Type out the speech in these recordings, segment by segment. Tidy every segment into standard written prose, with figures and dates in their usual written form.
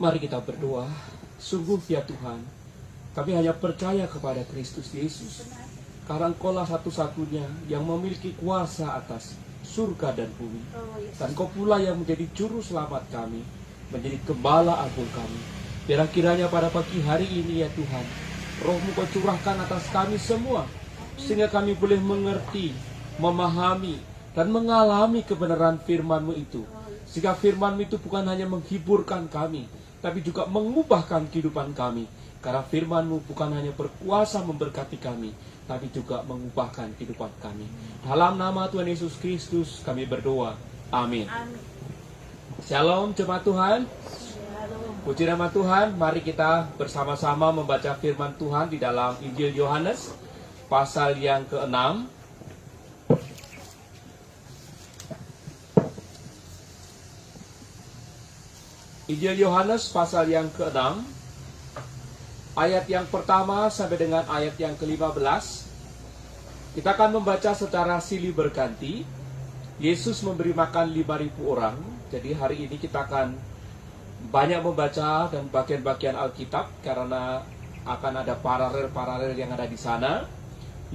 Mari kita berdoa. Sungguh ya Tuhan, kami hanya percaya kepada Kristus Yesus, karena Engkau-lah satu-satunya yang memiliki kuasa atas surga dan bumi. Dan Engkau pula yang menjadi juru selamat kami, menjadi gembala agung kami. Biarlah kiranya pada pagi hari ini ya Tuhan, Roh-Mu Kau curahkan atas kami semua, sehingga kami boleh mengerti, memahami, dan mengalami kebenaran firman-Mu itu. Sehingga firman-Mu itu bukan hanya menghiburkan kami, tapi juga mengubahkan kehidupan kami. Karena firman-Mu bukan hanya berkuasa memberkati kami, tapi juga mengubahkan kehidupan kami. Dalam nama Tuhan Yesus Kristus kami berdoa. Amin. Shalom jemaat Tuhan. Puji nama Tuhan. Mari kita bersama-sama membaca firman Tuhan di dalam Injil Yohanes pasal yang ke-6. Injil Yohanes pasal yang ke-6, ayat yang pertama sampai dengan ayat yang ke-15. Kita akan membaca secara silih berganti. Yesus memberi makan 5.000 orang. Jadi hari ini kita akan banyak membaca dan bagian-bagian Alkitab, karena akan ada paralel-paralel yang ada di sana.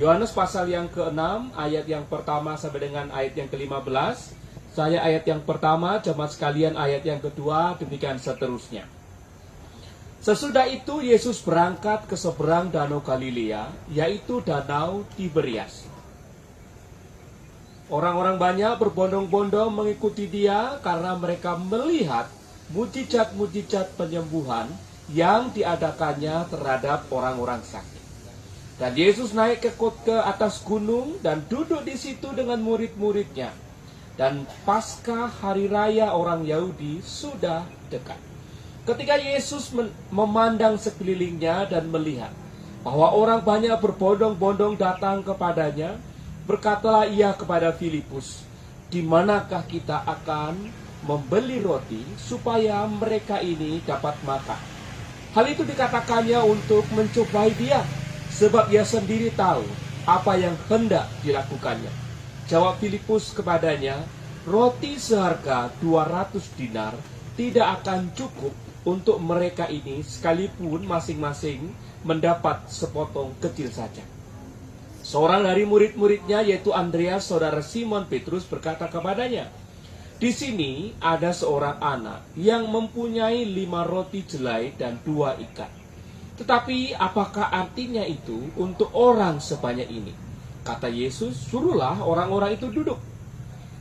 Yohanes pasal yang ke-6, ayat yang pertama sampai dengan ayat yang ke-15. Saya ayat yang pertama, jemaat sekalian ayat yang kedua, demikian seterusnya. Sesudah itu Yesus berangkat ke seberang danau Galilea, yaitu danau Tiberias. Orang-orang banyak berbondong-bondong mengikuti dia karena mereka melihat mujizat-mujizat penyembuhan yang diadakannya terhadap orang-orang sakit. Dan Yesus naik ke atas gunung dan duduk di situ dengan murid-muridnya. Dan pasca hari raya orang Yahudi sudah dekat. Ketika Yesus memandang sekelilingnya dan melihat bahwa orang banyak berbondong-bondong datang kepadanya, berkatalah ia kepada Filipus, "Di manakah kita akan membeli roti supaya mereka ini dapat makan?" Hal itu dikatakannya untuk mencobai dia, sebab ia sendiri tahu apa yang hendak dilakukannya. Jawab Filipus kepadanya, "Roti seharga 200 dinar tidak akan cukup untuk mereka ini, sekalipun masing-masing mendapat sepotong kecil saja." Seorang dari murid-muridnya, yaitu Andreas, saudara Simon Petrus, berkata kepadanya, "Di sini ada seorang anak yang mempunyai 5 roti jelai dan 2 ikan. Tetapi apakah artinya itu untuk orang sebanyak ini?" Kata Yesus, "Suruhlah orang-orang itu duduk."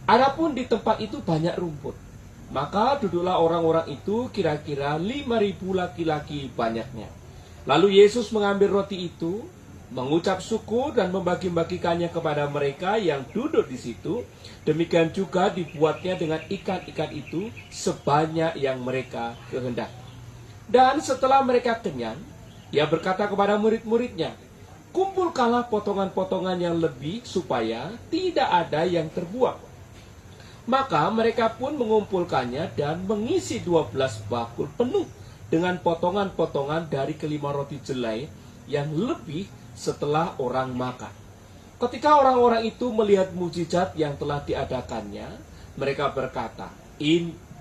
Adapun di tempat itu banyak rumput. Maka duduklah orang-orang itu, kira-kira 5.000 laki-laki banyaknya. Lalu Yesus mengambil roti itu, mengucap syukur dan membagi-bagikannya kepada mereka yang duduk di situ. Demikian juga dibuatnya dengan ikan-ikan itu sebanyak yang mereka kehendaki. Dan setelah mereka kenyang, ia berkata kepada murid-muridnya, "Kumpulkanlah potongan-potongan yang lebih supaya tidak ada yang terbuang." Maka mereka pun mengumpulkannya dan mengisi 12 bakul penuh dengan potongan-potongan dari kelima roti jelai yang lebih setelah orang makan. Ketika orang-orang itu melihat mujizat yang telah diadakannya, mereka berkata,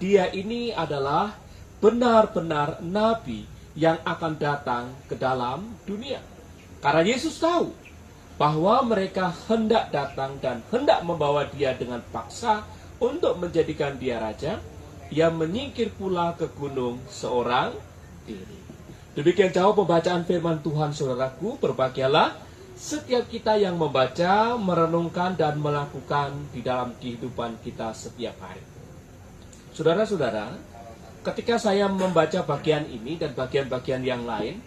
"Dia ini adalah benar-benar nabi yang akan datang ke dalam dunia." Karena Yesus tahu bahwa mereka hendak datang dan hendak membawa dia dengan paksa untuk menjadikan dia raja, ia menyingkir pula ke gunung seorang diri. Demikian jauh pembacaan firman Tuhan, saudaraku. Berbahagialah setiap kita yang membaca, merenungkan, dan melakukan di dalam kehidupan kita setiap hari. Saudara-saudara, ketika saya membaca bagian ini dan bagian-bagian yang lain,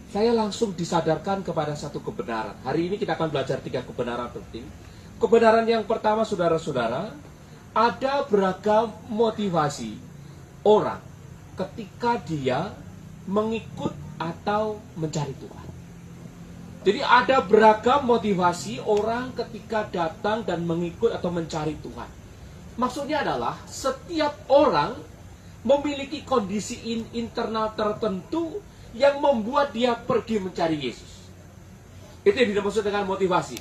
saya langsung disadarkan kepada satu kebenaran. Hari ini kita akan belajar 3 kebenaran penting. Kebenaran yang pertama, saudara-saudara, ada beragam motivasi orang ketika dia mengikut atau mencari Tuhan. Jadi ada beragam motivasi orang ketika datang dan mengikut atau mencari Tuhan. Maksudnya adalah setiap orang memiliki kondisi internal tertentu yang membuat dia pergi mencari Yesus. Itu yang dimaksud dengan motivasi.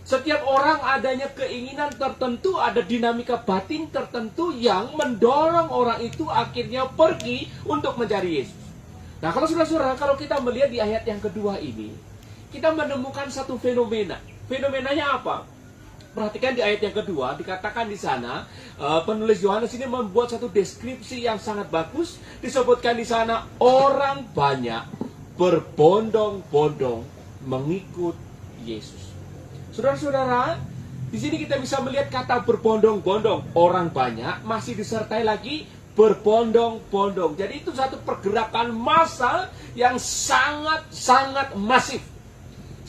Setiap orang adanya keinginan tertentu, ada dinamika batin tertentu yang mendorong orang itu akhirnya pergi untuk mencari Yesus. Nah, kalau saudara-saudara, kalau kita melihat di ayat yang kedua ini, kita menemukan satu fenomena. Fenomenanya apa? Perhatikan di ayat yang kedua, dikatakan di sana, penulis Yohanes ini membuat satu deskripsi yang sangat bagus. Disebutkan di sana, orang banyak berbondong-bondong mengikut Yesus. Saudara-saudara, di sini kita bisa melihat kata berbondong-bondong. Orang banyak masih disertai lagi berbondong-bondong. Jadi itu satu pergerakan massa yang sangat-sangat masif.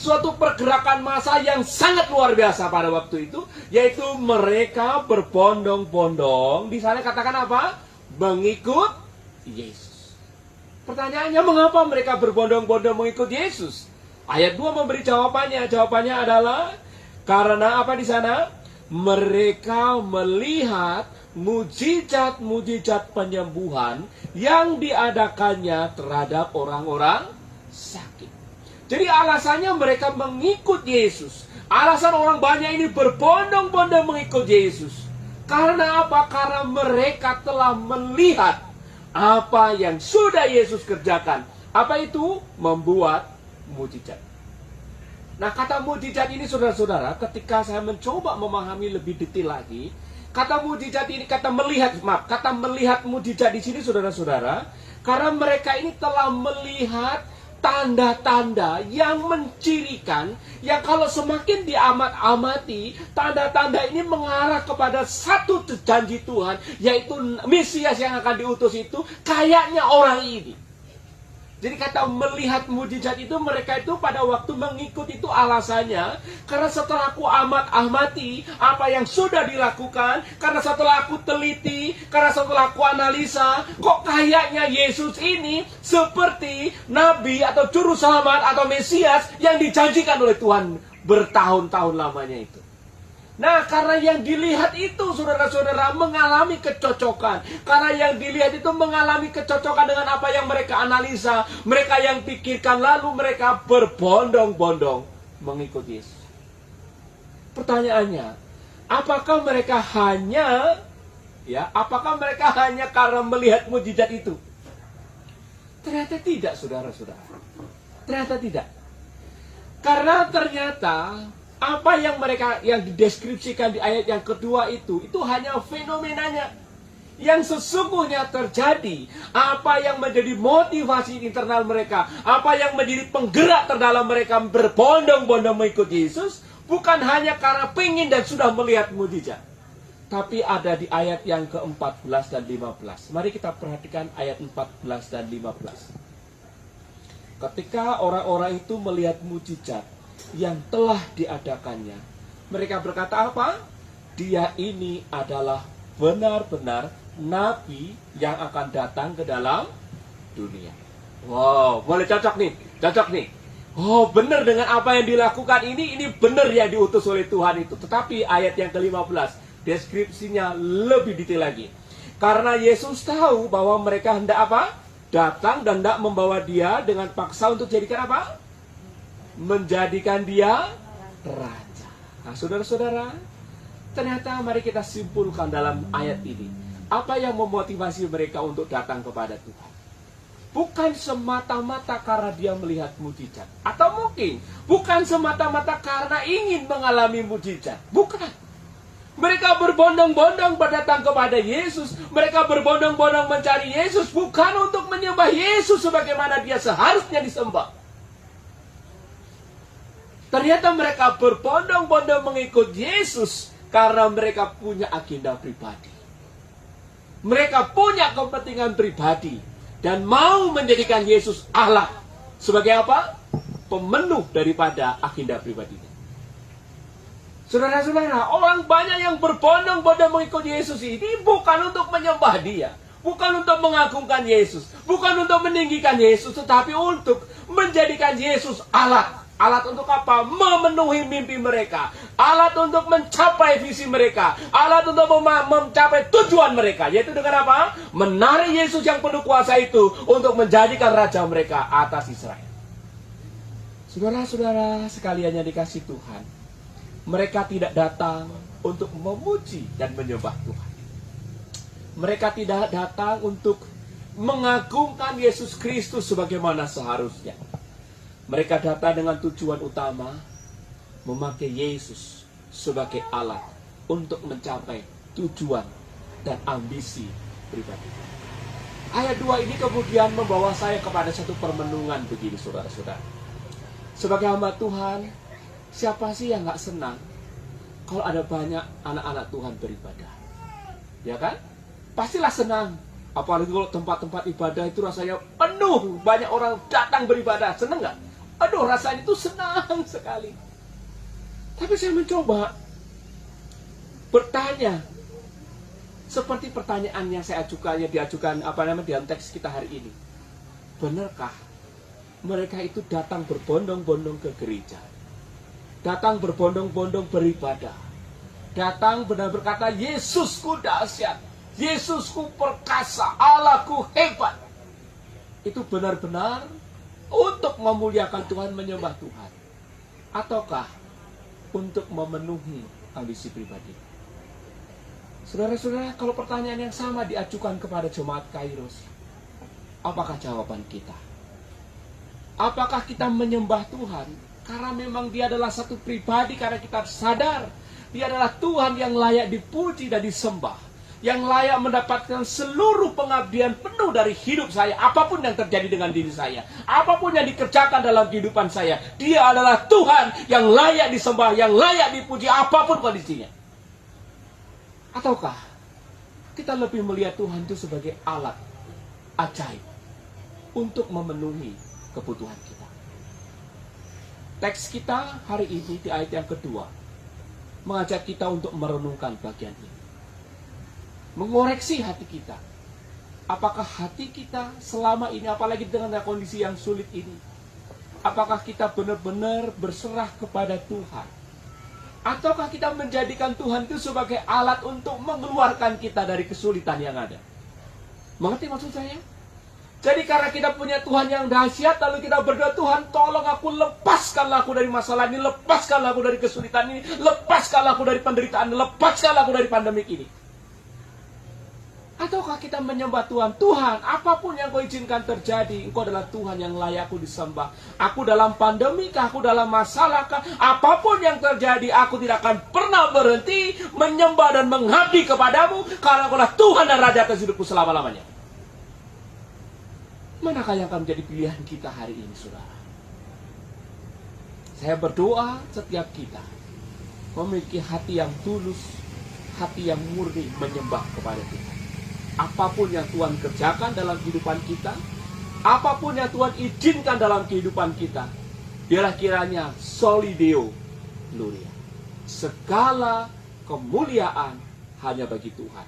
Suatu pergerakan massa yang sangat luar biasa pada waktu itu, yaitu mereka berbondong-bondong. Di sana katakan apa? Mengikut Yesus. Pertanyaannya, mengapa mereka berbondong-bondong mengikut Yesus? Ayat 2 memberi jawabannya. Jawabannya adalah karena apa di sana? Mereka melihat mujizat-mujizat penyembuhan yang diadakannya terhadap orang-orang sakit. Jadi alasannya mereka mengikut Yesus. Alasan orang banyak ini berbondong-bondong mengikut Yesus. Karena apa? Karena mereka telah melihat apa yang sudah Yesus kerjakan. Apa itu? Membuat mujizat. Nah, kata mujizat ini saudara-saudara, ketika saya mencoba memahami lebih detail lagi, kata mujizat ini, kata melihat mujizat di sini saudara-saudara, karena mereka ini telah melihat tanda-tanda yang mencirikan, yang kalau semakin diamat-amati, tanda-tanda ini mengarah kepada satu janji Tuhan, yaitu Mesias yang akan diutus itu kayaknya orang ini. Jadi kata melihat mujizat itu, mereka itu pada waktu mengikut itu alasannya, karena setelah aku amati apa yang sudah dilakukan, karena setelah aku teliti, karena setelah aku analisa, kok kayaknya Yesus ini seperti Nabi atau Juru Selamat atau Mesias yang dijanjikan oleh Tuhan bertahun-tahun lamanya itu. Nah, karena yang dilihat itu, saudara-saudara, mengalami kecocokan. Karena yang dilihat itu mengalami kecocokan dengan apa yang mereka analisa, mereka yang pikirkan, lalu mereka berbondong-bondong mengikut Yesus. Pertanyaannya, apakah mereka hanya karena melihat mujizat itu? Ternyata tidak, saudara-saudara. Ternyata tidak. Karena ternyata apa yang dideskripsikan di ayat yang kedua itu hanya fenomenanya yang sesungguhnya terjadi. Apa yang menjadi motivasi internal mereka, apa yang menjadi penggerak terdalam mereka berbondong-bondong mengikut Yesus, bukan hanya karena pengen dan sudah melihat mujizat, tapi ada di ayat yang ke-14 dan 15. Mari kita perhatikan ayat 14 dan 15. Ketika orang-orang itu melihat mujizat yang telah diadakannya, mereka berkata apa? Dia ini adalah benar-benar nabi yang akan datang ke dalam dunia. Wow, boleh cocok nih. Oh, benar dengan apa yang dilakukan ini benar yang diutus oleh Tuhan itu. Tetapi ayat yang ke-15, deskripsinya lebih detail lagi. Karena Yesus tahu bahwa mereka hendak apa? Datang dan hendak membawa dia dengan paksa untuk jadikan apa? Menjadikan dia raja. Nah, saudara-saudara, ternyata mari kita simpulkan dalam ayat ini, apa yang memotivasi mereka untuk datang kepada Tuhan? Bukan semata-mata karena dia melihat mujizat, atau mungkin bukan semata-mata karena ingin mengalami mujizat. Bukan. Mereka berbondong-bondong datang kepada Yesus. Mereka berbondong-bondong mencari Yesus, bukan untuk menyembah Yesus sebagaimana dia seharusnya disembah. Ternyata mereka berbondong-bondong mengikut Yesus karena mereka punya agenda pribadi. Mereka punya kepentingan pribadi dan mau menjadikan Yesus Allah sebagai apa? Pemenuh daripada agenda pribadinya. Saudara-saudara, orang banyak yang berbondong-bondong mengikut Yesus ini bukan untuk menyembah dia, bukan untuk mengagungkan Yesus, bukan untuk meninggikan Yesus, tetapi untuk menjadikan Yesus alat. Alat untuk apa? Memenuhi mimpi mereka. Alat untuk mencapai visi mereka. Alat untuk mencapai tujuan mereka. Yaitu dengan apa? Menarik Yesus yang penuh kuasa itu untuk menjadikan raja mereka atas Israel. Saudara-saudara sekalian yang dikasih Tuhan, Mereka tidak datang untuk memuji dan menyembah Tuhan. Mereka tidak datang untuk mengagungkan Yesus Kristus sebagaimana seharusnya. Mereka datang dengan tujuan utama memakai Yesus sebagai alat untuk mencapai tujuan dan ambisi pribadi. Ayat 2 ini kemudian membawa saya kepada satu permenungan begini, saudara-saudara. Sebagai hamba Tuhan, siapa sih yang gak senang kalau ada banyak anak-anak Tuhan beribadah? Ya kan? Pastilah senang. Apalagi kalau tempat-tempat ibadah itu rasanya penuh, banyak orang datang beribadah. Senang gak? Aduh, rasanya itu senang sekali. Tapi saya mencoba bertanya, seperti pertanyaan yang saya diajukan dalam teks kita hari ini. Benarkah mereka itu datang berbondong-bondong ke gereja? Datang berbondong-bondong beribadah. Datang benar berkata, Yesusku dahsyat, Yesusku perkasa, Allahku hebat. Itu benar-benar untuk memuliakan Tuhan, menyembah Tuhan. Ataukah untuk memenuhi ambisi pribadi? Saudara-saudara, kalau pertanyaan yang sama diajukan kepada jemaat Kairos, apakah jawaban kita? Apakah kita menyembah Tuhan karena memang Dia adalah satu pribadi, karena kita sadar Dia adalah Tuhan yang layak dipuji dan disembah, yang layak mendapatkan seluruh pengabdian penuh dari hidup saya, apapun yang terjadi dengan diri saya, apapun yang dikerjakan dalam kehidupan saya, Dia adalah Tuhan yang layak disembah, yang layak dipuji apapun kondisinya. Ataukah kita lebih melihat Tuhan itu sebagai alat ajaib untuk memenuhi kebutuhan kita? Teks kita hari ini di ayat yang kedua mengajak kita untuk merenungkan bagian ini, mengoreksi hati kita. Apakah hati kita selama ini, apalagi dengan kondisi yang sulit ini, apakah kita benar-benar berserah kepada Tuhan? Ataukah kita menjadikan Tuhan itu sebagai alat untuk mengeluarkan kita dari kesulitan yang ada? Mengerti maksud saya? Jadi karena kita punya Tuhan yang dahsyat, lalu kita berdoa, Tuhan tolong aku, lepaskanlah aku dari masalah ini, lepaskanlah aku dari kesulitan ini, lepaskanlah aku dari penderitaan, lepaskanlah aku dari pandemik ini. Ataukah kita menyembah Tuhan, Tuhan apapun yang Kau izinkan terjadi, Engkau adalah Tuhan yang layak aku disembah. Aku dalam pandemi kah, aku dalam masalah kah, apapun yang terjadi, aku tidak akan pernah berhenti menyembah dan mengabdi kepadamu, karena Engkau adalah Tuhan dan Raja atas hidupku selama-lamanya. Manakah yang akan menjadi pilihan kita hari ini, saudara? Saya berdoa setiap kita memiliki hati yang tulus, hati yang murni menyembah kepada Tuhan. Apapun yang Tuhan kerjakan dalam kehidupan kita, apapun yang Tuhan izinkan dalam kehidupan kita, biarlah kiranya soli Deo gloria. Segala kemuliaan hanya bagi Tuhan,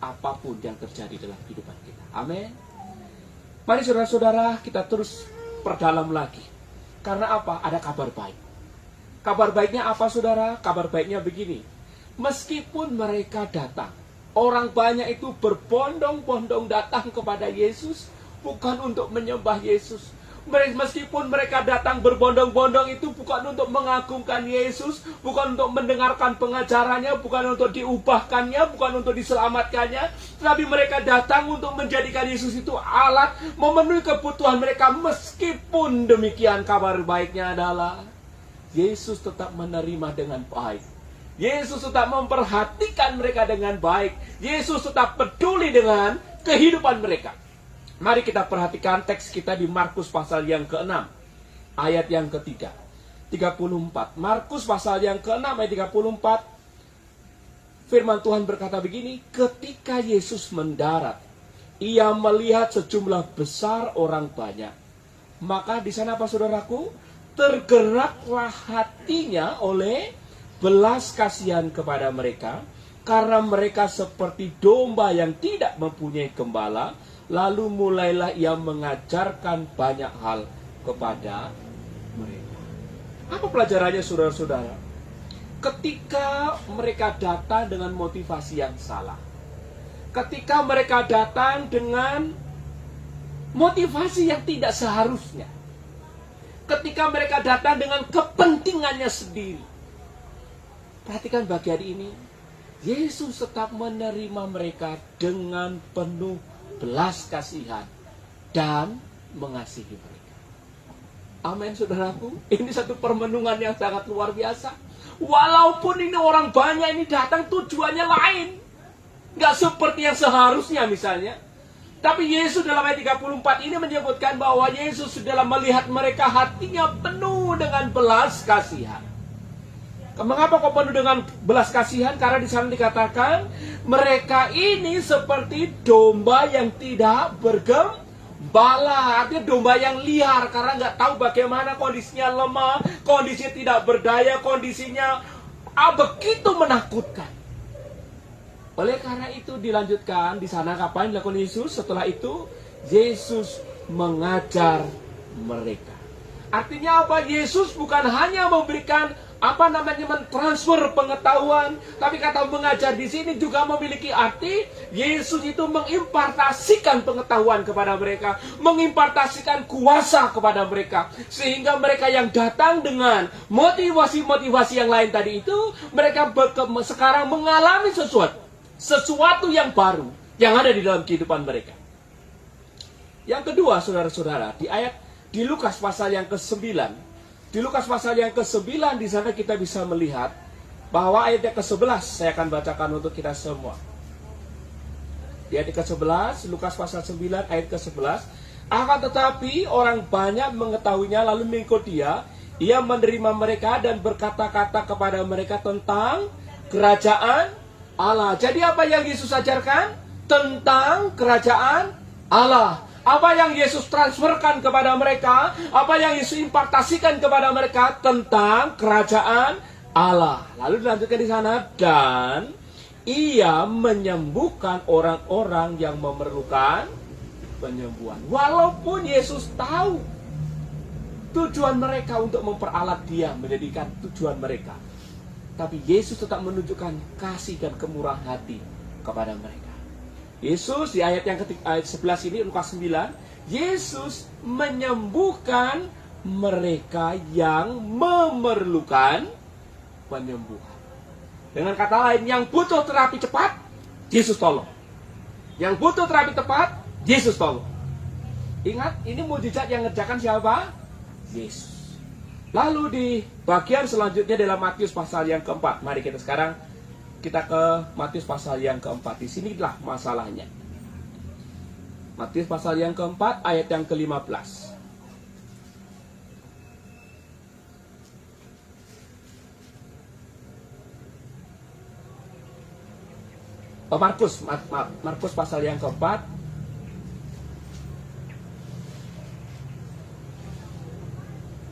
apapun yang terjadi dalam kehidupan kita. Amin. Mari saudara-saudara, kita terus perdalam lagi. Karena apa? Ada kabar baik. Kabar baiknya apa, saudara? Kabar baiknya begini. Meskipun mereka datang, orang banyak itu berbondong-bondong datang kepada Yesus, bukan untuk menyembah Yesus. Meskipun mereka datang berbondong-bondong itu bukan untuk mengagungkan Yesus, bukan untuk mendengarkan pengajarannya, bukan untuk diubahkannya, bukan untuk diselamatkannya, tapi mereka datang untuk menjadikan Yesus itu alat memenuhi kebutuhan mereka. Meskipun demikian, kabar baiknya adalah Yesus tetap menerima dengan baik. Yesus tetap memperhatikan mereka dengan baik. Yesus tetap peduli dengan kehidupan mereka. Mari kita perhatikan teks kita di Markus pasal yang ke-6, ayat yang ketiga, 34. Markus pasal yang ke-6 ayat 34, firman Tuhan berkata begini, ketika Yesus mendarat, Ia melihat sejumlah besar orang banyak. Maka di sana apa, saudaraku? Tergeraklah hatinya oleh belas kasihan kepada mereka, karena mereka seperti domba yang tidak mempunyai gembala. Lalu mulailah Ia mengajarkan banyak hal kepada mereka. Apa pelajarannya, saudara-saudara? Ketika mereka datang dengan motivasi yang salah, ketika mereka datang dengan motivasi yang tidak seharusnya, ketika mereka datang dengan kepentingannya sendiri, Perhatikan bagian ini. Yesus tetap menerima mereka dengan penuh belas kasihan dan mengasihi mereka. Amin, saudaraku. Ini satu permenungan yang sangat luar biasa. Walaupun ini orang banyak ini datang, tujuannya lain. Nggak seperti yang seharusnya misalnya. Tapi Yesus dalam ayat 34 ini menyebutkan bahwa Yesus dalam melihat mereka hatinya penuh dengan belas kasihan. Mengapa kok penuh dengan belas kasihan? Karena di sana dikatakan mereka ini seperti domba yang tidak bergembala. Artinya domba yang liar karena nggak tahu bagaimana kondisinya, lemah, kondisinya tidak berdaya, kondisinya begitu menakutkan. Oleh karena itu dilanjutkan di sana, apa yang dilakukan Yesus? Setelah itu Yesus mengajar mereka. Artinya apa? Yesus bukan hanya memberikan mentransfer pengetahuan, tapi kata mengajar di sini juga memiliki arti Yesus itu mengimpartasikan pengetahuan kepada mereka, mengimpartasikan kuasa kepada mereka, sehingga mereka yang datang dengan motivasi-motivasi yang lain tadi itu, mereka sekarang mengalami sesuatu yang baru yang ada di dalam kehidupan mereka. Yang kedua, saudara-saudara, di Lukas pasal yang ke-9. Di Lukas pasal yang ke-9 di sana kita bisa melihat bahwa ayat yang ke-11 saya akan bacakan untuk kita semua. Di ayat ke-11, Lukas pasal 9 ayat ke-11, akan tetapi orang banyak mengetahuinya lalu mengikut dia. Ia menerima mereka dan berkata-kata kepada mereka tentang kerajaan Allah. Jadi apa yang Yesus ajarkan? Tentang kerajaan Allah. Apa yang Yesus transferkan kepada mereka, apa yang Yesus impartasikan kepada mereka tentang kerajaan Allah. Lalu dilanjutkan di sana, dan ia menyembuhkan orang-orang yang memerlukan penyembuhan. Walaupun Yesus tahu tujuan mereka untuk memperalat dia, menjadikan tujuan mereka, tapi Yesus tetap menunjukkan kasih dan kemurahan hati kepada mereka. Yesus di ayat yang ayat 11 ini, Lukas 9, Yesus menyembuhkan mereka yang memerlukan penyembuhan. Dengan kata lain, yang butuh terapi cepat, Yesus tolong. Yang butuh terapi tepat, Yesus tolong. Ingat, ini mukjizat yang ngerjakan siapa? Yesus. Lalu di bagian selanjutnya dalam Matius pasal yang keempat. Mari kita sekarang kita ke Matius pasal yang keempat. Di sinilah masalahnya. Matius pasal yang keempat ayat yang ke-15. Markus pasal yang keempat.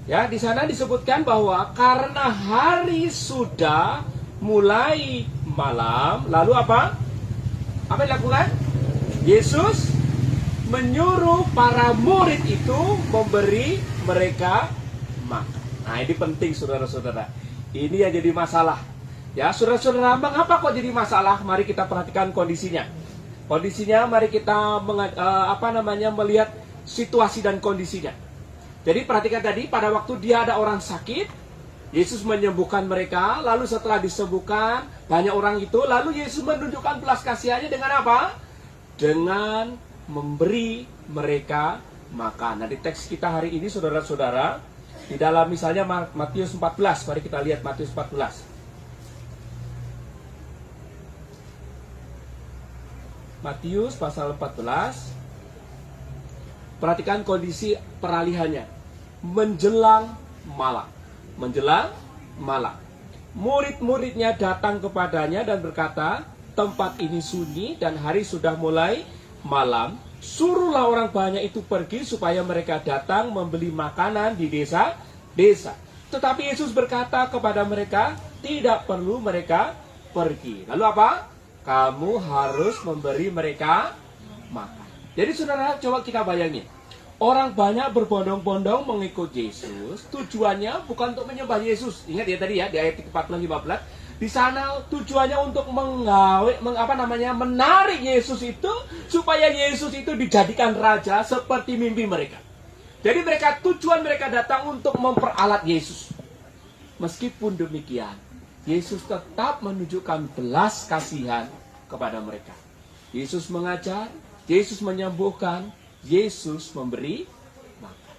Ya, di sana disebutkan bahwa karena hari sudah mulai malam, lalu apa? Apa yang dilakukan? Yesus menyuruh para murid itu memberi mereka makan. Nah, ini penting saudara-saudara. Ini yang jadi masalah. Ya, saudara-saudara, mengapa kok jadi masalah? Mari kita perhatikan kondisinya. Kondisinya, mari kita melihat situasi dan kondisinya. Jadi perhatikan tadi, pada waktu dia ada orang sakit, Yesus menyembuhkan mereka, lalu setelah disembuhkan banyak orang itu, lalu Yesus menunjukkan belas kasihannya dengan apa? Dengan memberi mereka makan. Nah, di teks kita hari ini saudara-saudara, di dalam misalnya Matius 14, mari kita lihat Matius 14. Matius pasal 14. Perhatikan kondisi peralihannya. Menjelang malam. Murid-muridnya datang kepadanya dan berkata, tempat ini sunyi dan hari sudah mulai malam. Suruhlah orang banyak itu pergi supaya mereka datang membeli makanan di desa-desa. Tetapi Yesus berkata kepada mereka, tidak perlu mereka pergi. Lalu apa? Kamu harus memberi mereka makan. Jadi saudara, coba kita bayangin. Orang banyak berbondong-bondong mengikut Yesus. Tujuannya bukan untuk menyembah Yesus. Ingat ya tadi ya di ayat 14-15. Di sana tujuannya untuk menarik Yesus itu supaya Yesus itu dijadikan raja seperti mimpi mereka. Jadi tujuan mereka datang untuk memperalat Yesus. Meskipun demikian, Yesus tetap menunjukkan belas kasihan kepada mereka. Yesus mengajar, Yesus menyembuhkan, Yesus memberi makan.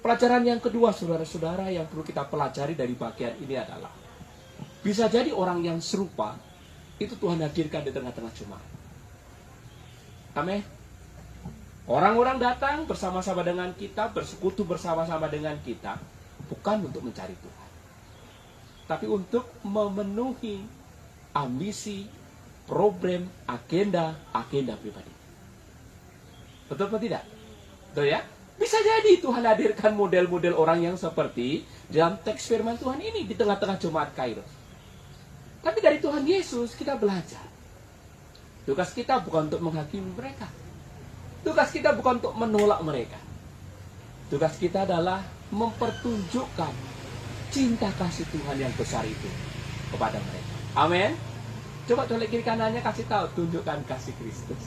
Pelajaran yang kedua, saudara-saudara, yang perlu kita pelajari dari bagian ini adalah, bisa jadi orang yang serupa itu Tuhan hadirkan di tengah-tengah jemaat. Amin. Orang-orang datang bersama-sama dengan kita, bersekutu bersama-sama dengan kita, bukan untuk mencari Tuhan, tapi untuk memenuhi ambisi, problem, agenda pribadi. Betul atau tidak? Betul ya? Bisa jadi Tuhan hadirkan model-model orang yang seperti dalam teks firman Tuhan ini di tengah-tengah jemaat Kairos. Tapi dari Tuhan Yesus kita belajar. Tugas kita bukan untuk menghakimi mereka. Tugas kita bukan untuk menolak mereka. Tugas kita adalah mempertunjukkan cinta kasih Tuhan yang besar itu kepada mereka. Amin. Coba colek kiri kanannya, kasih tahu, tunjukkan kasih Kristus.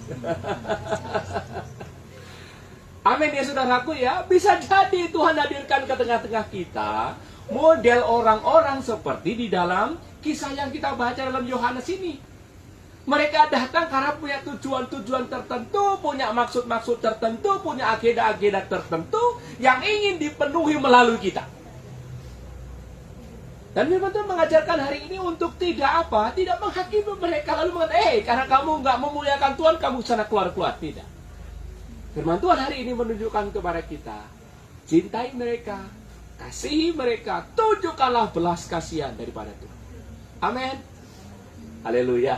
Amin ya saudaraku ya. Bisa jadi Tuhan hadirkan ke tengah-tengah kita model orang-orang seperti di dalam kisah yang kita baca dalam Yohanes ini. Mereka datang karena punya tujuan-tujuan tertentu, punya maksud-maksud tertentu, punya agenda-agenda tertentu yang ingin dipenuhi melalui kita. Dan firman Tuhan mengajarkan hari ini untuk tidak menghakimi mereka lalu mengatakan, karena kamu nggak memuliakan Tuhan, kamu sana keluar-keluar. Tidak. Firman Tuhan hari ini menunjukkan kepada kita, cintai mereka, kasihi mereka, tunjukkanlah belas kasihan daripada Tuhan. Amin. Haleluya.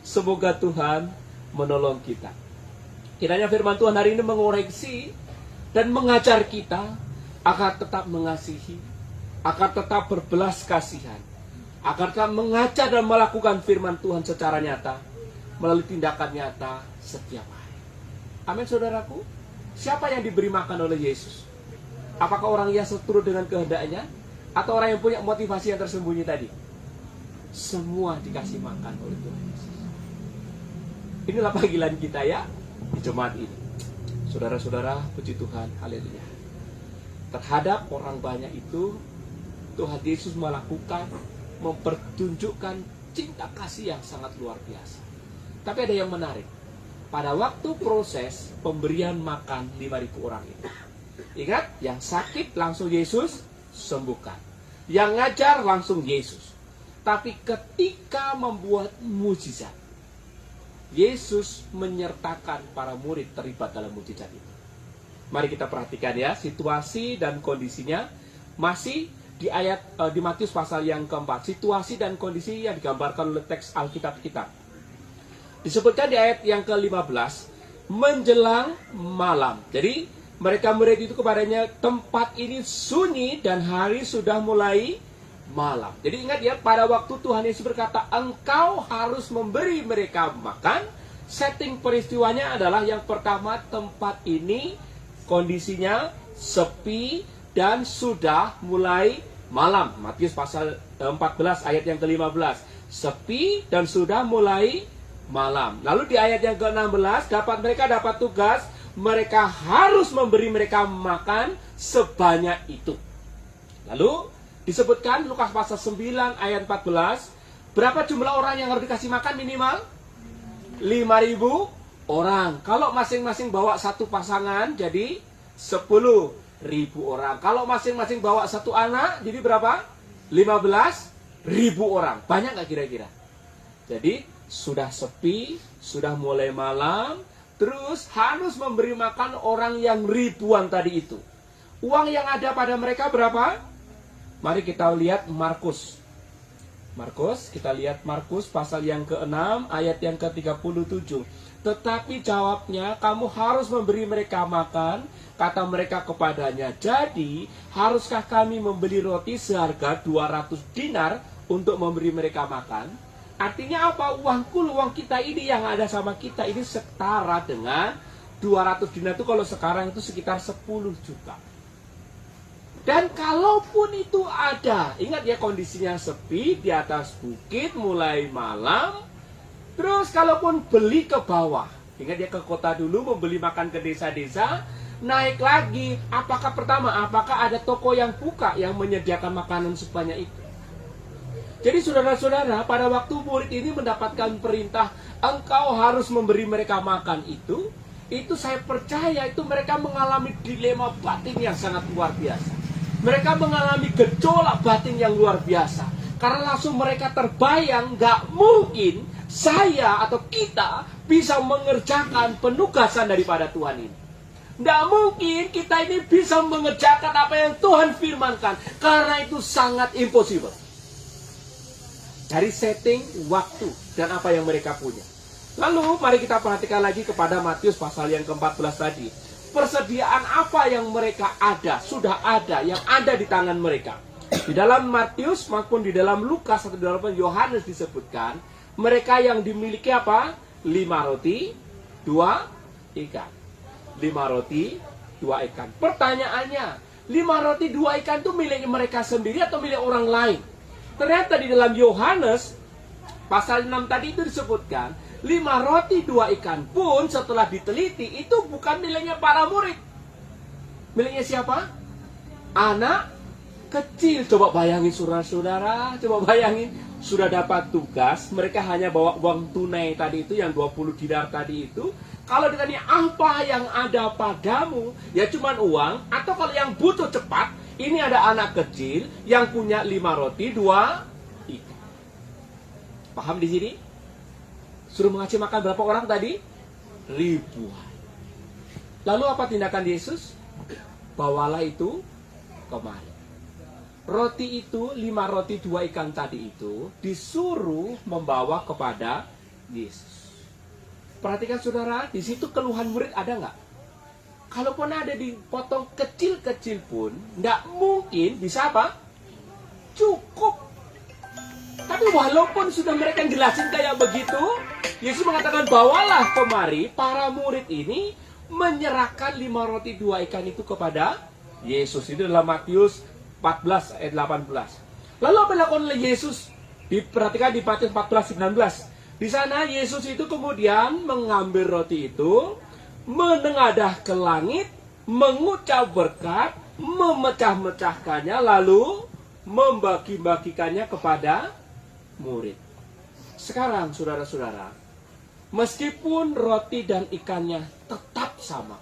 Semoga Tuhan menolong kita. Kiranya firman Tuhan hari ini mengoreksi dan mengajar kita agar tetap mengasihi, agar tetap berbelas kasihan, agar tetap mengajar dan melakukan firman Tuhan secara nyata, melalui tindakan nyata setiap hari. Amin saudaraku. Siapa yang diberi makan oleh Yesus? Apakah orang yang seturut dengan kehendaknya? Atau orang yang punya motivasi yang tersembunyi tadi? Semua dikasih makan oleh Tuhan Yesus. Inilah panggilan kita ya di jemaat ini. Saudara-saudara, puji Tuhan, haleluya. Terhadap orang banyak itu, Tuhan Yesus mempertunjukkan cinta kasih yang sangat luar biasa. Tapi ada yang menarik. Pada waktu proses pemberian makan 5.000 orang itu, ingat, yang sakit langsung Yesus sembuhkan. Yang ngajar langsung Yesus. Tapi ketika membuat mujizat, Yesus menyertakan para murid terlibat dalam mujizat itu. Mari kita perhatikan ya, situasi dan kondisinya masih di ayat di Matius pasal yang keempat. Situasi dan kondisi yang digambarkan oleh teks Alkitab kita. Disebutkan di ayat yang ke-15, menjelang malam. Jadi mereka murid itu kepadanya, tempat ini sunyi dan hari sudah mulai malam. Jadi ingat ya, pada waktu Tuhan Yesus berkata, engkau harus memberi mereka makan. Setting peristiwanya adalah yang pertama, tempat ini kondisinya sepi dan sudah mulai malam. Matius pasal 14 ayat yang ke-15. Sepi dan sudah mulai malam. Lalu di ayat yang ke-16, mereka dapat tugas, mereka harus memberi mereka makan sebanyak itu. Lalu disebutkan Lukas pasal 9 ayat 14, berapa jumlah orang yang harus dikasih makan minimal? 5.000 orang. Kalau masing-masing bawa satu pasangan, jadi 10.000 orang. Kalau masing-masing bawa satu anak, jadi berapa? 15.000 orang. Banyak nggak kira-kira? Jadi sudah sepi, sudah mulai malam, terus harus memberi makan orang yang ribuan tadi itu. Uang yang ada pada mereka berapa? Mari kita lihat Markus. Kita lihat Markus pasal yang ke-6 ayat yang ke-37. Tetapi jawabnya, kamu harus memberi mereka makan. Kata mereka kepadanya, jadi haruskah kami membeli roti seharga 200 dinar untuk memberi mereka makan? Artinya apa? Uang kita ini yang ada sama kita ini setara dengan 200 dinar itu kalau sekarang itu sekitar 10 juta. Dan kalaupun itu ada, ingat ya kondisinya sepi di atas bukit mulai malam. Terus kalaupun beli ke bawah, ingat ya ke kota dulu membeli makan ke desa-desa. naik lagi. Apakah ada toko yang buka yang menyediakan makanan sebanyak itu? Jadi saudara-saudara, pada waktu murid ini mendapatkan perintah, engkau harus memberi mereka makan itu saya percaya itu mereka mengalami dilema batin yang sangat luar biasa. Mereka mengalami gejolak batin yang luar biasa. Karena langsung mereka terbayang, gak mungkin saya atau kita bisa mengerjakan penugasan daripada Tuhan ini. Gak mungkin kita ini bisa mengerjakan apa yang Tuhan firmankan. Karena itu sangat impossible. Dari setting, waktu, dan apa yang mereka punya. Lalu mari kita perhatikan lagi kepada Matius pasal yang ke-14 tadi. Persediaan apa yang mereka ada, sudah ada, yang ada di tangan mereka. Di dalam Matius maupun di dalam Lukas atau di dalam Yohanes disebutkan, mereka yang dimiliki apa? 5 roti, 2 ikan. 5 roti, 2 ikan. Pertanyaannya, 5 roti, 2 ikan itu milik mereka sendiri atau milik orang lain? Ternyata di dalam Yohanes pasal 6 tadi itu disebutkan, 5 roti 2 ikan pun setelah diteliti itu bukan miliknya para murid. Miliknya siapa? Anak kecil. Coba bayangin saudara-saudara, coba bayangin sudah dapat tugas, mereka hanya bawa uang tunai tadi itu yang 20 dinar tadi itu. Kalau ditanya apa yang ada padamu, ya cuman uang. Atau kalau yang butuh cepat, ini ada anak kecil yang punya 5 roti 2 ikan. Paham di sini? Suruh mengasih makan berapa orang tadi? Ribuan. Lalu apa tindakan Yesus? Bawalah itu kemari. Roti itu, 5 roti 2 ikan tadi itu disuruh membawa kepada Yesus. Perhatikan saudara, di situ keluhan murid ada nggak? Kalaupun ada dipotong kecil-kecil pun, nggak mungkin bisa apa? Cukup. Tapi walaupun sudah mereka jelasin kayak begitu, Yesus mengatakan bawalah kemari. Para murid ini menyerahkan 5 roti 2 ikan itu kepada Yesus. Itu dalam Matius 14 ayat 18. Lalu apa dilakukan oleh Yesus? Diperhatikan di Matius 14 19. Di sana Yesus itu kemudian mengambil roti itu, menengadah ke langit, mengucap berkat, memecah-mecahkannya, lalu membagi-bagikannya kepada murid. Sekarang saudara-saudara, meskipun roti dan ikannya tetap sama,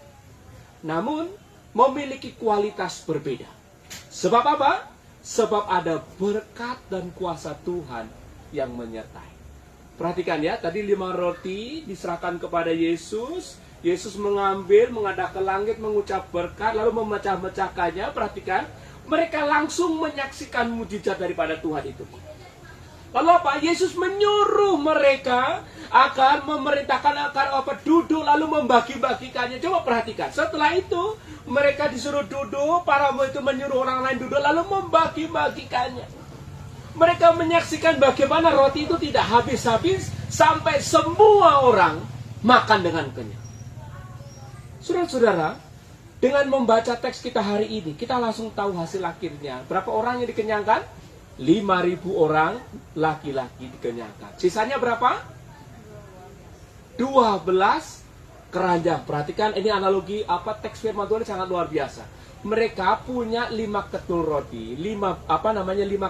namun memiliki kualitas berbeda. Sebab apa? Sebab ada berkat dan kuasa Tuhan yang menyertai. Perhatikan ya, tadi 5 roti diserahkan kepada Yesus. Yesus mengambil, mengadah ke langit, mengucap berkat, lalu memecah-mecahkannya. Perhatikan, mereka langsung menyaksikan mujizat daripada Tuhan itu. Lalu apa? Yesus menyuruh mereka akan memerintahkan agar duduk lalu membagi-bagikannya. Coba perhatikan. Setelah itu mereka disuruh duduk, para murid itu menyuruh orang lain duduk lalu membagi-bagikannya. Mereka menyaksikan bagaimana roti itu tidak habis-habis sampai semua orang makan dengan kenyang. Saudara-saudara, dengan membaca teks kita hari ini, kita langsung tahu hasil akhirnya. Berapa orang yang dikenyangkan? 5.000 orang laki-laki dikenyangkan. Sisanya berapa? 12 keranjang. Perhatikan ini analogi teks firman Tuhan sangat luar biasa. Mereka punya 5 ketul roti. 5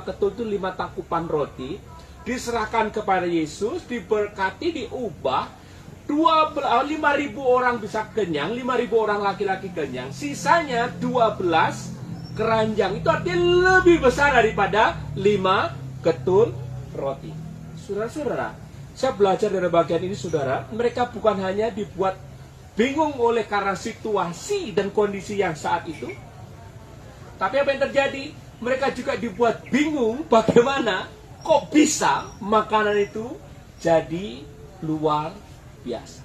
ketul itu 5 tangkupan roti. Diserahkan kepada Yesus, diberkati, diubah. 5.000 orang bisa kenyang, 5.000 orang laki-laki kenyang. Sisanya 12 keranjang. Itu artinya lebih besar daripada 5 ketul roti. Saudara-saudara, saya belajar dari bagian ini saudara, mereka bukan hanya dibuat bingung oleh karena situasi dan kondisi yang saat itu. Tapi apa yang terjadi? Mereka juga dibuat bingung bagaimana kok bisa makanan itu jadi luar biasa.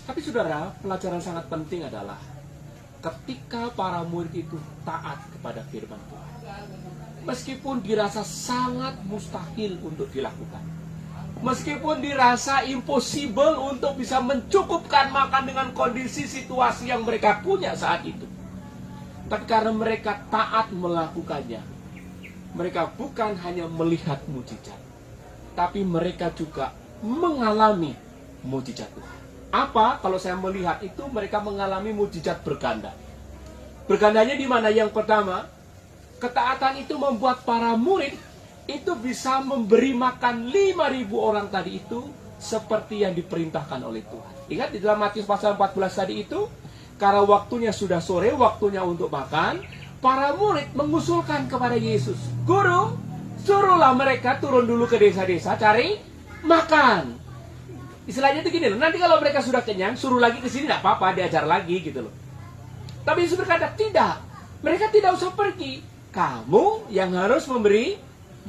Tapi saudara, pelajaran sangat penting adalah ketika para murid itu taat kepada firman Tuhan, meskipun dirasa sangat mustahil untuk dilakukan, meskipun dirasa impossible untuk bisa mencukupkan makan dengan kondisi situasi yang mereka punya saat itu, tapi karena mereka taat melakukannya, mereka bukan hanya melihat mujizat, tapi mereka juga mengalami mujizat Tuhan. Apa? Kalau saya melihat itu mereka mengalami mujizat berganda. Bergandanya di mana? Yang pertama, ketaatan itu membuat para murid itu bisa memberi makan 5.000 orang tadi itu seperti yang diperintahkan oleh Tuhan. Ingat di dalam Matius pasal 14 tadi itu, karena waktunya sudah sore, waktunya untuk makan, para murid mengusulkan kepada Yesus, "Guru, suruhlah mereka turun dulu ke desa-desa cari makan." Istilahnya itu gini loh, nanti kalau mereka sudah kenyang, suruh lagi ke sini, tidak apa-apa, diajar lagi gitu loh. Tapi Yesus berkata, tidak, mereka tidak usah pergi, kamu yang harus memberi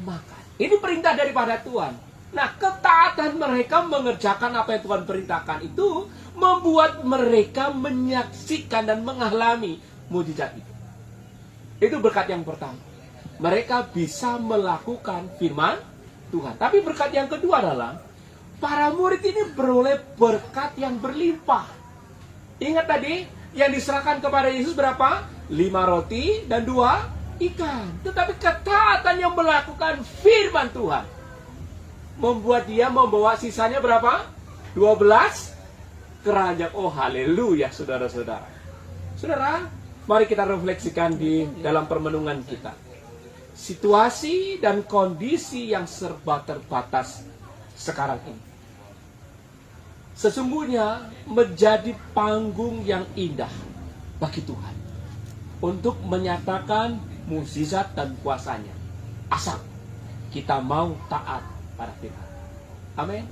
makan. Ini perintah daripada Tuhan. Nah, ketaatan mereka mengerjakan apa yang Tuhan perintahkan itu membuat mereka menyaksikan dan mengalami mujizat itu. Itu berkat yang pertama. Mereka bisa melakukan firman Tuhan. Tapi berkat yang kedua adalah para murid ini beroleh berkat yang berlimpah. Ingat tadi, yang diserahkan kepada Yesus berapa? 5 roti dan 2 ikan. Tetapi ketaatan yang melakukan firman Tuhan membuat dia membawa sisanya berapa? 12 keranjang. Oh, haleluya, saudara-saudara. Saudara, mari kita refleksikan di dalam permenungan kita. Situasi dan kondisi yang serba terbatas sekarang ini sesungguhnya menjadi panggung yang indah bagi Tuhan untuk menyatakan mukjizat dan kuasanya, asal kita mau taat pada firman. Amin.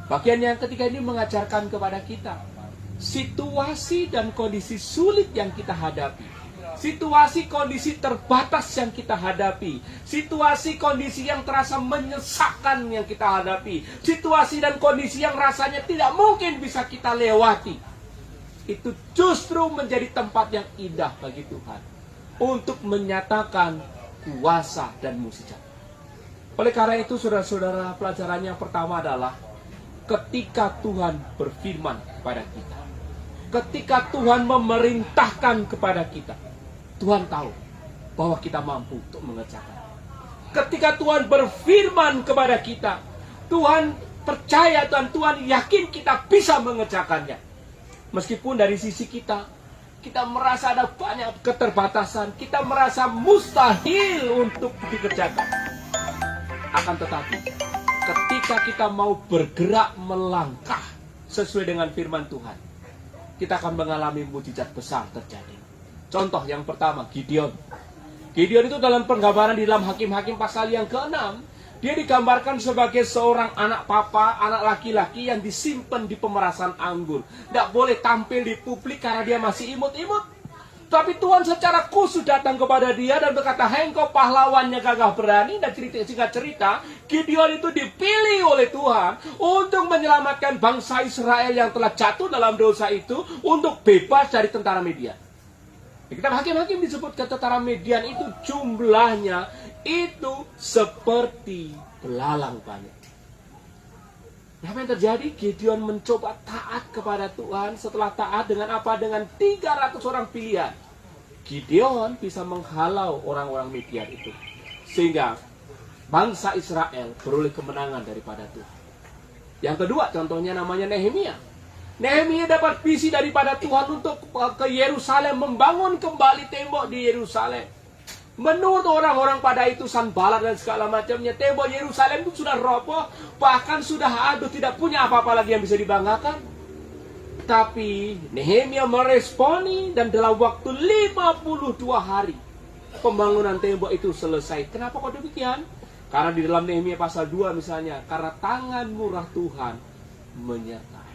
Bagian yang ketiga ini mengajarkan kepada kita situasi dan kondisi sulit yang kita hadapi, situasi kondisi terbatas yang kita hadapi, situasi kondisi yang terasa menyesakkan yang kita hadapi, situasi dan kondisi yang rasanya tidak mungkin bisa kita lewati, itu justru menjadi tempat yang indah bagi Tuhan untuk menyatakan kuasa dan mukjizat. Oleh karena itu, saudara-saudara, pelajaran yang pertama adalah ketika Tuhan berfirman kepada kita, ketika Tuhan memerintahkan kepada kita, Tuhan tahu bahwa kita mampu untuk mengerjakan. Ketika Tuhan berfirman kepada kita, Tuhan percaya dan Tuhan yakin kita bisa mengerjakannya. Meskipun dari sisi kita merasa ada banyak keterbatasan, kita merasa mustahil untuk dikerjakan. Akan tetapi, ketika kita mau bergerak melangkah sesuai dengan firman Tuhan, kita akan mengalami mujizat besar terjadi. Contoh yang pertama, Gideon. Gideon itu dalam penggambaran di dalam Hakim-Hakim pasal yang ke-6, dia digambarkan sebagai seorang anak papa, anak laki-laki yang disimpan di pemerasan anggur. Tidak boleh tampil di publik karena dia masih imut-imut. Tapi Tuhan secara khusus datang kepada dia dan berkata, "Hei, engkau pahlawannya gagah berani." Dan singkat cerita, Gideon itu dipilih oleh Tuhan untuk menyelamatkan bangsa Israel yang telah jatuh dalam dosa itu untuk bebas dari tentara Midian. Di kitab Hakim-Hakim disebutkan tentara Midian itu jumlahnya itu seperti belalang banyak. Apa yang terjadi? Gideon mencoba taat kepada Tuhan. Setelah taat dengan apa? Dengan 300 orang pilihan. Gideon bisa menghalau orang-orang Midian itu. Sehingga bangsa Israel beroleh kemenangan daripada Tuhan. Yang kedua contohnya namanya Nehemia. Nehemia dapat visi daripada Tuhan untuk ke Yerusalem, membangun kembali tembok di Yerusalem. Menurut orang-orang pada itu Sanballat dan segala macamnya, tembok Yerusalem itu sudah roboh, bahkan sudah aduh tidak punya apa-apa lagi yang bisa dibanggakan. Tapi Nehemia meresponi dan dalam waktu 52 hari pembangunan tembok itu selesai. Kenapa kok demikian? Karena di dalam Nehemia pasal 2 misalnya, karena tangan murah Tuhan menyertai.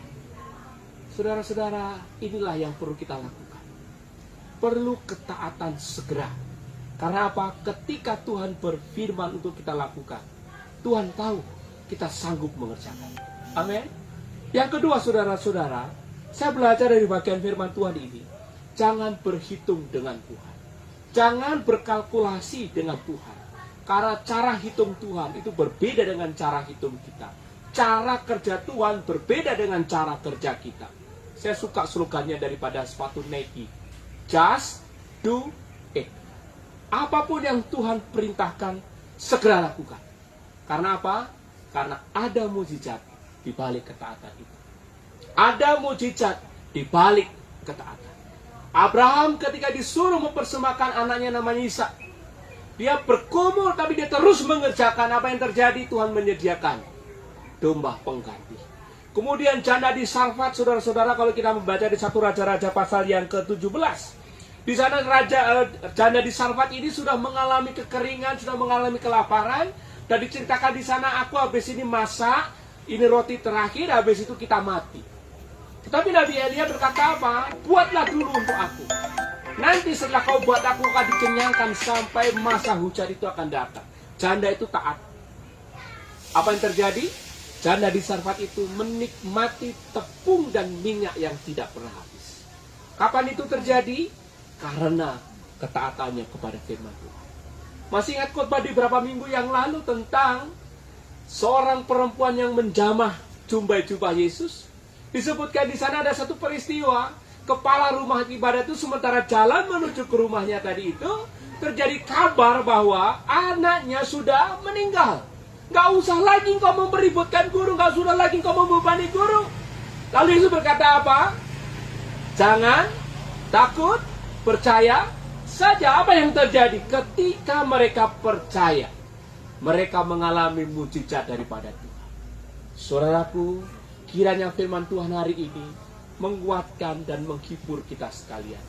Saudara-saudara, inilah yang perlu kita lakukan. Perlu ketaatan segera. Karena apa? Ketika Tuhan berfirman untuk kita lakukan, Tuhan tahu kita sanggup mengerjakan. Amin. Yang kedua, saudara-saudara, saya belajar dari bagian firman Tuhan ini. Jangan berhitung dengan Tuhan. Jangan berkalkulasi dengan Tuhan. Karena cara hitung Tuhan itu berbeda dengan cara hitung kita. Cara kerja Tuhan berbeda dengan cara kerja kita. Saya suka slogannya daripada sepatu Nike. Just do it. Apapun yang Tuhan perintahkan, segera lakukan. Karena apa? Karena ada mukjizat di balik ketaatan itu. Ada mujizat di balik ketaatan. Abraham ketika disuruh mempersembahkan anaknya namanya Ishak, dia bergumul tapi dia terus mengerjakan. Apa yang terjadi? Tuhan menyediakan domba pengganti. Kemudian janda di Sarfat, saudara-saudara, kalau kita membaca di 1 Raja-Raja pasal yang ke-17, di sana janda di Sarfat ini sudah mengalami kekeringan, sudah mengalami kelaparan, dan diceritakan di sana, aku habis ini masak, ini roti terakhir, habis itu kita mati. Tetapi Nabi Elia berkata apa? Buatlah dulu untuk aku. Nanti setelah kau buat aku akan dikenyangkan sampai masa hujan itu akan datang. Janda itu taat. Apa yang terjadi? Janda di Sarfat itu menikmati tepung dan minyak yang tidak pernah habis. Kapan itu terjadi? Karena ketaatannya kepada firman Tuhan. Masih ingat khotbah di beberapa minggu yang lalu tentang seorang perempuan yang menjamah jubah Yesus? Disebutkan di sana ada satu peristiwa, kepala rumah ibadah itu sementara jalan menuju ke rumahnya tadi itu, terjadi kabar bahwa anaknya sudah meninggal. Gak usah lagi kau mempeributkan guru, gak usah lagi kau membebani guru. Lalu Yesus berkata apa? Jangan takut, percaya saja. Apa yang terjadi? Ketika mereka percaya, mereka mengalami mujizat daripada Tuhan. Saudaraku, kiranya firman Tuhan hari ini menguatkan dan menghibur kita sekalian.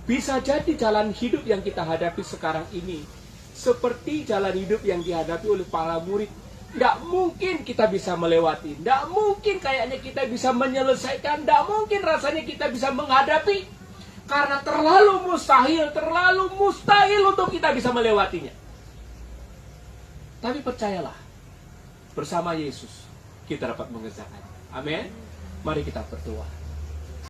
Bisa jadi jalan hidup yang kita hadapi sekarang ini seperti jalan hidup yang dihadapi oleh para murid. Tidak mungkin kita bisa melewati. Tidak mungkin kayaknya kita bisa menyelesaikan. Tidak mungkin rasanya kita bisa menghadapi. Karena terlalu mustahil untuk kita bisa melewatinya. Tapi percayalah, bersama Yesus kita dapat mengerjakannya. Amin. Mari kita berdoa.